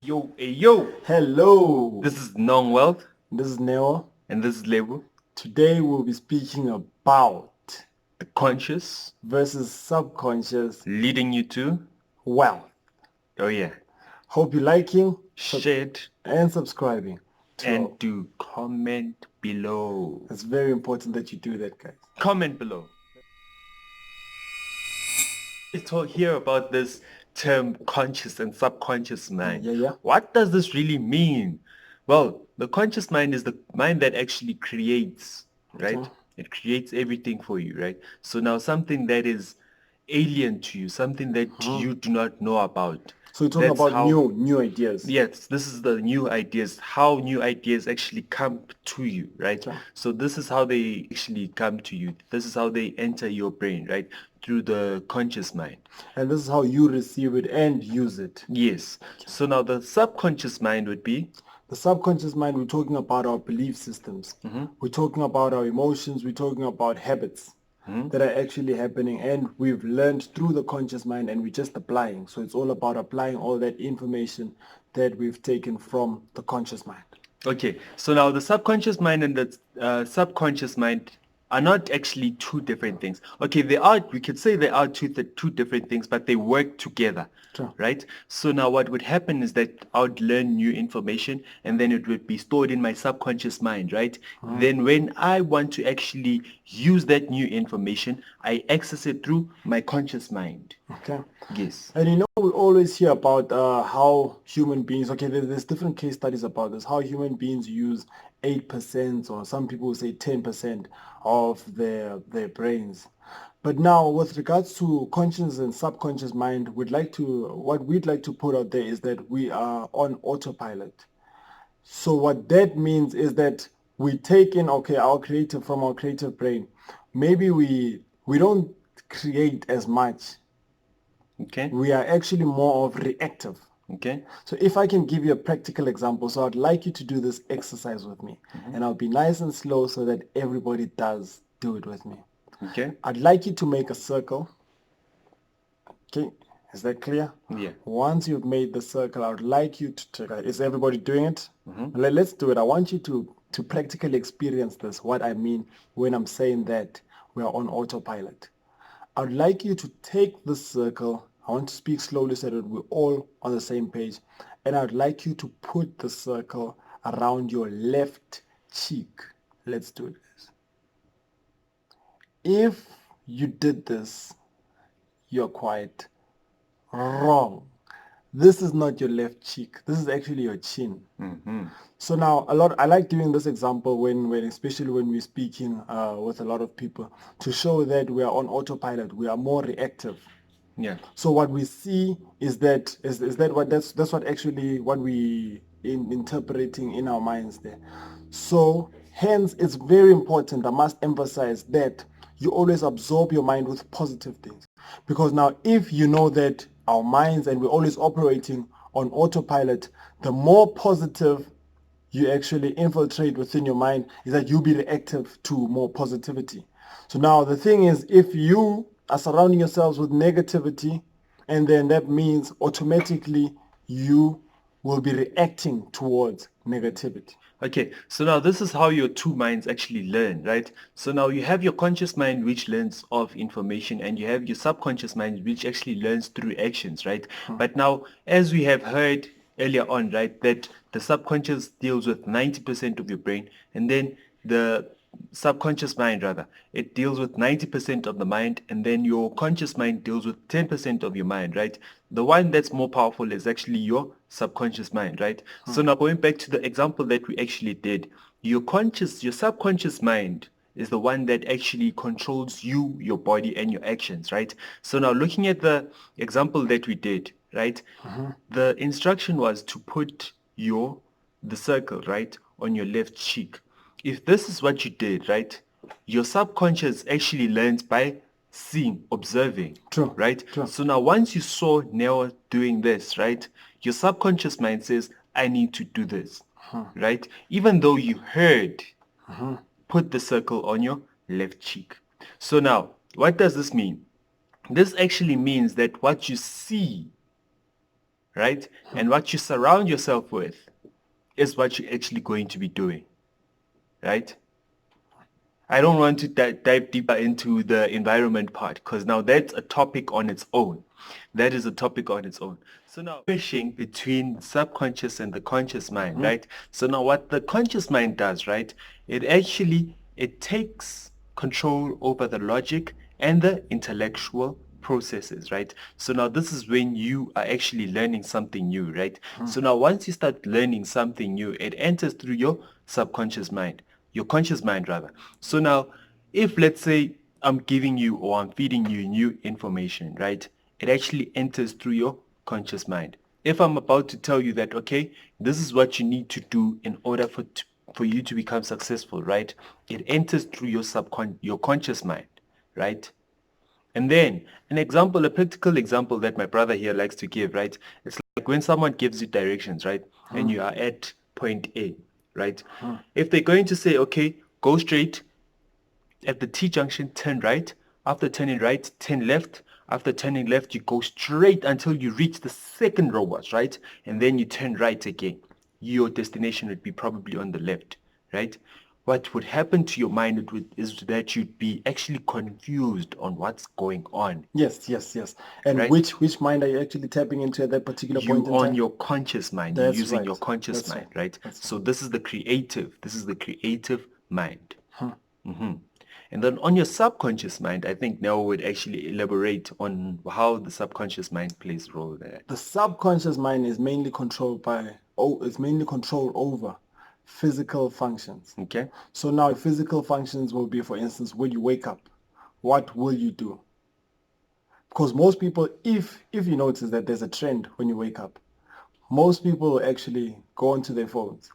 Yo, hey, yo! Hello, This is Nong Wealth, this is Neo. and this is Lebu, Today we'll be speaking about the conscious, versus subconscious leading you to, wealth. oh yeah, Hope you're liking share it, and subscribing to our. and do comment below. It's very important that you do that, guys. Comment below. Let's talk here about this term conscious and subconscious mind. Yeah. What does this really mean? Well, the conscious mind is the mind that actually creates, right? Okay. It creates everything for you, right? So now something that is alien to you, something that you do not know about. So we're talking That's about how, new ideas. yes, this is the new ideas, how new ideas actually come to you, right? Okay. So this is how they actually come to you. This is how they enter your brain, right? Through the conscious mind. And this is how you receive it and use it. Yes. So now the subconscious mind would be, The subconscious mind, we're talking about our belief systems. We're talking about our emotions. We're talking about habits that are actually happening. And we've learned through the conscious mind and we're just applying. So it's all about applying all that information that we've taken from the conscious mind. okay, so now the subconscious mind and the subconscious mind are not actually two different things. Okay, they are, we could say they are two different things, but they work together, Sure. right? So now what would happen is that I would learn new information and then it would be stored in my subconscious mind, right? Then when I want to actually use that new information, I access it through my conscious mind. Okay. Yes. And you know, we always hear about how human beings, okay, there's different case studies about this, how human beings use 8% or some people will say 10% of their brains. But now with regards to conscious and subconscious mind, what we'd like to put out there is that we are on autopilot. So what that means is that we take in, okay, from our creative brain. Maybe we don't create as much. Okay. We are actually more of reactive. Okay. So if I can give you a practical example, so I'd like you to do this exercise with me, and I'll be nice and slow so that everybody does do it with me. Okay. I'd like you to make a circle. Okay, is that clear? Yeah. Once you've made the circle, I would like you to, is everybody doing it? Let's do it. I want you to practically experience this, what I mean when I'm saying that we are on autopilot. I would like you to take the circle. I want to speak slowly so that we're all on the same page. And I would like you to put the circle around your left cheek. Let's do this. If you did this, you're quite wrong. This is not your left cheek. This is actually your chin. So now I like doing this example when especially when we're speaking with a lot of people to show that we are on autopilot. We are more reactive. Yeah. So what we see is that's what actually what we interpreting in our minds there. So hence it's very important. I must emphasize that you always absorb your mind with positive things. Because now if you know that our minds and we're always operating on autopilot, the more positive you actually infiltrate within your mind is that you'll be reactive to more positivity. So now the thing is, if you are surrounding yourselves with negativity, and then that means automatically you will be reacting towards negativity. Okay, so now this is how your two minds actually learn, right? So now you have your conscious mind which learns of information and you have your subconscious mind which actually learns through actions, right? But now, as we have heard earlier on, right, that the subconscious deals with 90% of your brain and then the subconscious mind rather, it deals with 90% of the mind and then your conscious mind deals with 10% of your mind, right? The one that's more powerful is actually your subconscious mind, right? So now going back to the example that we actually did, your subconscious mind is the one that actually controls you, your body and your actions, right? So now looking at the example that we did, right? The instruction was to put the circle, right, on your left cheek. If this is what you did, right, your subconscious actually learns by seeing, observing, True. right? True. So now once you saw Neo doing this, right, your subconscious mind says, I need to do this, right? Even though you heard, put the circle on your left cheek. So now, what does this mean? This actually means that what you see, right? And what you surround yourself with is what you're actually going to be doing, right? I don't want to dive deeper into the environment part because now that's a topic on its own. That is a topic on its own. So now, fishing between subconscious and the conscious mind, right? So now what the conscious mind does, right? It takes control over the logic and the intellectual processes, right? So now this is when you are actually learning something new, right? So now once you start learning something new, it enters through your subconscious mind, your conscious mind rather. So now if let's say I'm giving you or I'm feeding you new information, right? It actually enters through your conscious mind. If I'm about to tell you that, okay, this is what you need to do in order for you to become successful, right? It enters through your conscious mind, right? And then a practical example that my brother here likes to give, right? It's like when someone gives you directions, right? And you are at point A, right? If they're going to say, okay, go straight, at the T junction, turn right. After turning right, turn left. After turning left, you go straight until you reach the second robot, right? And then you turn right again. Your destination would be probably on the left, right? What would happen to your mind is that you'd be actually confused on what's going on, Yes, yes, yes. And right? which mind are you actually tapping into at that particular You point in on time? your conscious mind, you're That's using your right. conscious That's mind, right. right? That's right. So this is the creative mind. And then on your subconscious mind, I think now would actually elaborate on how the subconscious mind plays a role there. The subconscious mind is mainly controlled it's mainly controlled over physical functions. Okay? So now physical functions will be, for instance, when you wake up, what will you do? Because most people, if you notice that there's a trend when you wake up, most people will actually go onto their phones.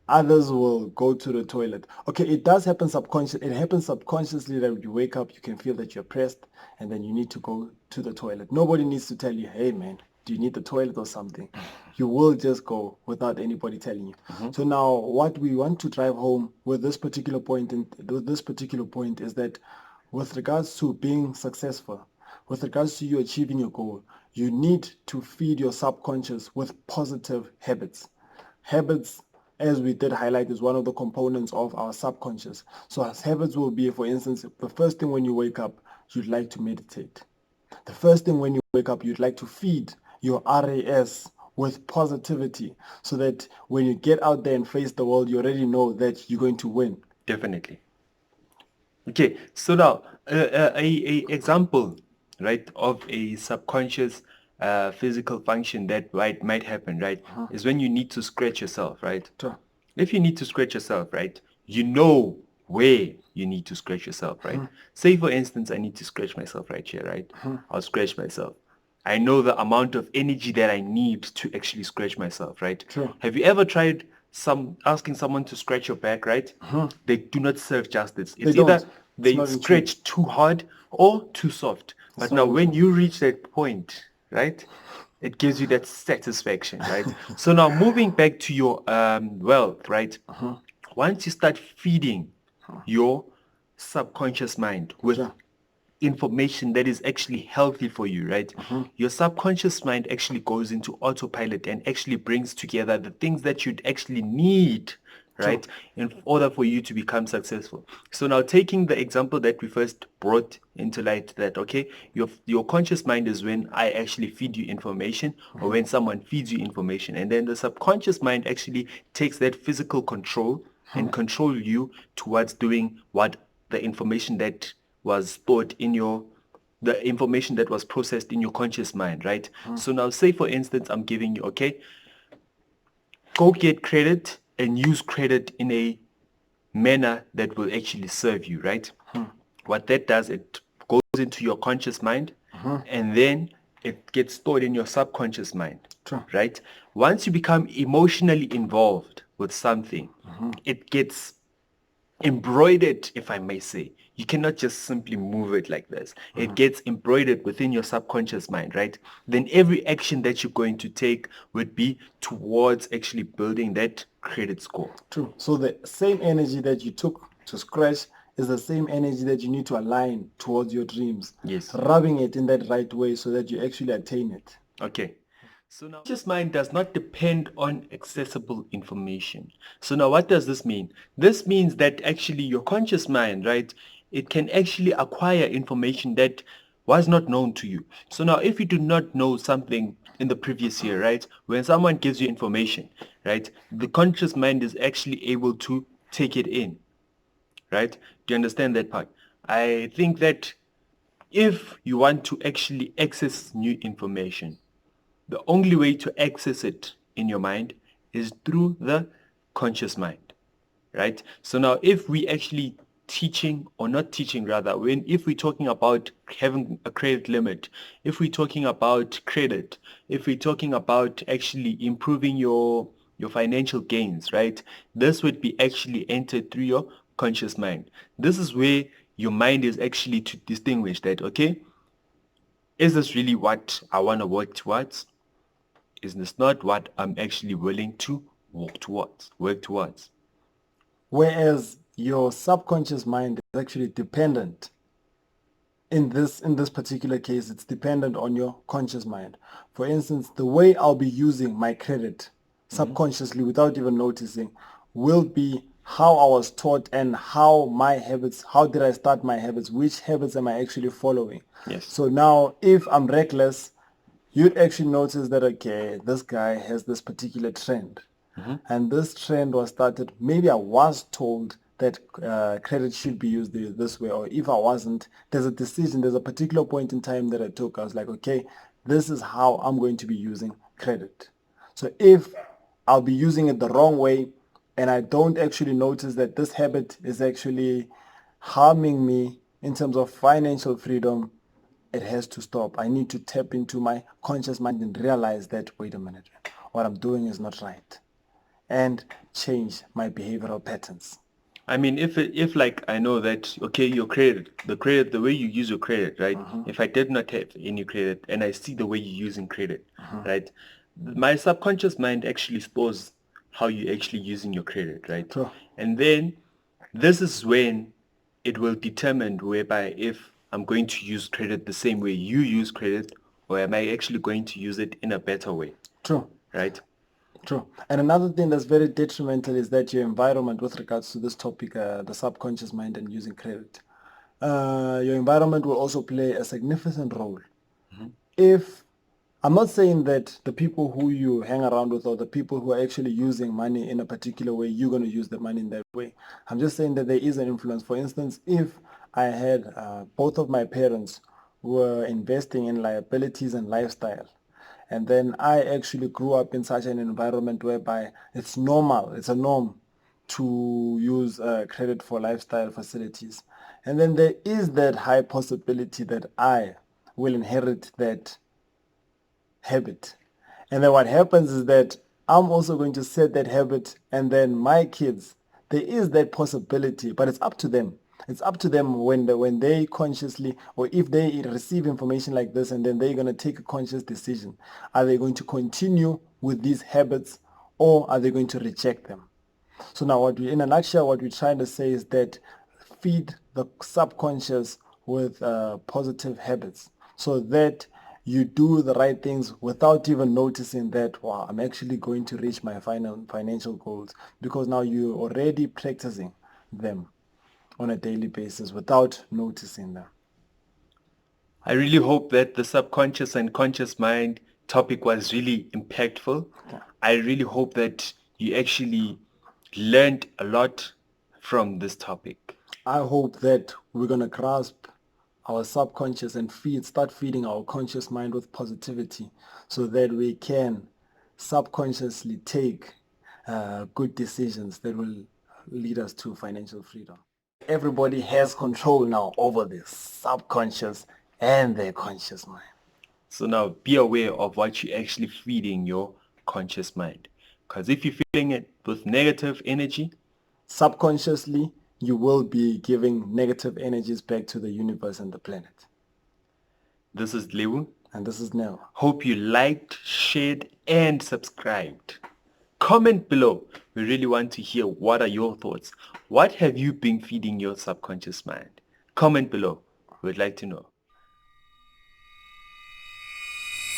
Others will go to the toilet. Okay, it does happen subconsciously. It happens subconsciously that when you wake up, you can feel that you're pressed and then you need to go to the toilet. Nobody needs to tell you, hey man, do you need the toilet or something? You will just go without anybody telling you. So now what we want to drive home with this particular point is that with regards to being successful, with regards to you achieving your goal, you need to feed your subconscious with positive habits. Habits, as we did highlight, is one of the components of our subconscious. So as habits will be, for instance, the first thing when you wake up, you'd like to meditate. The first thing when you wake up, you'd like to feed your RAS with positivity so that when you get out there and face the world, you already know that you're going to win. Definitely. Okay, so now a example, right, of a subconscious physical function that might happen, right, is when you need to scratch yourself, right? Sure. If you need to scratch yourself, right, you know where you need to scratch yourself, right? Say for instance, I need to scratch myself right here, right? I'll scratch myself. I know the amount of energy that I need to actually scratch myself, right? True. Have you ever tried asking someone to scratch your back, right? They do not serve justice. They It's don't. either It's they not in tune. scratch too hard or too soft. It's But not now in when tune. you reach that point, right? It gives you that satisfaction, right? So now moving back to your wealth, right? Once you start feeding your subconscious mind with Sure. information that is actually healthy for you, right? Your subconscious mind actually goes into autopilot and actually brings together the things that you'd actually need, True. right, in order for you to become successful. So now taking the example that we first brought into light, that okay, your conscious mind is when I actually feed you information or when someone feeds you information, and then the subconscious mind actually takes that physical control and control you towards doing what the information that was stored in the information that was processed in your conscious mind, right? So now say for instance, I'm giving you, okay, go get credit and use credit in a manner that will actually serve you, right? What that does, it goes into your conscious mind and then it gets stored in your subconscious mind, True. right? Once you become emotionally involved with something, it gets embroidered, if I may say. You cannot just simply move it like this. It gets embroidered within your subconscious mind, right? Then every action that you're going to take would be towards actually building that credit score. True. So the same energy that you took to scratch is the same energy that you need to align towards your dreams. Yes. Rubbing it in that right way so that you actually attain it. Okay. So now, conscious mind does not depend on accessible information. So now what does this mean? This means that actually your conscious mind, right, it can actually acquire information that was not known to you. So now if you do not know something in the previous year, right, when someone gives you information, right, the conscious mind is actually able to take it in, right? Do you understand that part? I think that if you want to actually access new information, the only way to access it in your mind is through the conscious mind, right? So now if we actually teaching or not teaching rather, if we're talking about having a credit limit, if we're talking about credit, if we're talking about actually improving your financial gains, right? This would be actually entered through your conscious mind. This is where your mind is actually to distinguish that, okay, is this really what I want to work towards? Is this not what I'm actually willing to work towards? Whereas your subconscious mind is actually dependent. In this particular case, it's dependent on your conscious mind. For instance, the way I'll be using my credit subconsciously without even noticing will be how I was taught and how my habits, how did I start my habits, which habits am I actually following. Yes. So now if I'm reckless, you'd actually notice that, okay, this guy has this particular trend. And this trend was started, maybe I was told that credit should be used this way, or if I wasn't, there's a decision, there's a particular point in time that I took. I was like, okay, this is how I'm going to be using credit. So if I'll be using it the wrong way and I don't actually notice that this habit is actually harming me in terms of financial freedom, it has to stop. I need to tap into my conscious mind and realize that, wait a minute, what I'm doing is not right, and change my behavioral patterns. I mean, if like I know that okay, your credit, the way you use your credit, right? If I did not have any credit and I see the way you're using credit, right? My subconscious mind actually stores how you're actually using your credit, right? True. And then this is when it will determine whereby if I'm going to use credit the same way you use credit, or am I actually going to use it in a better way, True. right? True. And another thing that's very detrimental is that your environment with regards to this topic, the subconscious mind and using credit. Your environment will also play a significant role. If I'm not saying that the people who you hang around with or the people who are actually using money in a particular way, you're going to use the money in that way. I'm just saying that there is an influence. For instance, if I had both of my parents were investing in liabilities and lifestyle, and then I actually grew up in such an environment whereby it's normal, it's a norm to use credit for lifestyle facilities. And then there is that high possibility that I will inherit that habit. And then what happens is that I'm also going to set that habit, and then my kids, there is that possibility, but it's up to them. It's up to them when they consciously, or if they receive information like this and then they're going to take a conscious decision. Are they going to continue with these habits, or are they going to reject them? So now in a nutshell, what we're trying to say is that feed the subconscious with positive habits so that you do the right things without even noticing that, wow, I'm actually going to reach my financial goals, because now you're already practicing them on a daily basis without noticing them. I really hope that the subconscious and conscious mind topic was really impactful. Yeah. I really hope that you actually learned a lot from this topic. I hope that we're going to grasp our subconscious and start feeding our conscious mind with positivity so that we can subconsciously take good decisions that will lead us to financial freedom. Everybody has control now over their subconscious and their conscious mind. So now be aware of what you're actually feeding your conscious mind. Because if you're feeding it with negative energy, Subconsciously, you will be giving negative energies back to the universe and the planet. this is Lewu. And this is Nell. Hope you liked, shared, and subscribed. Comment below. We really want to hear what are your thoughts. What have you been feeding your subconscious mind? Comment below. We'd like to know.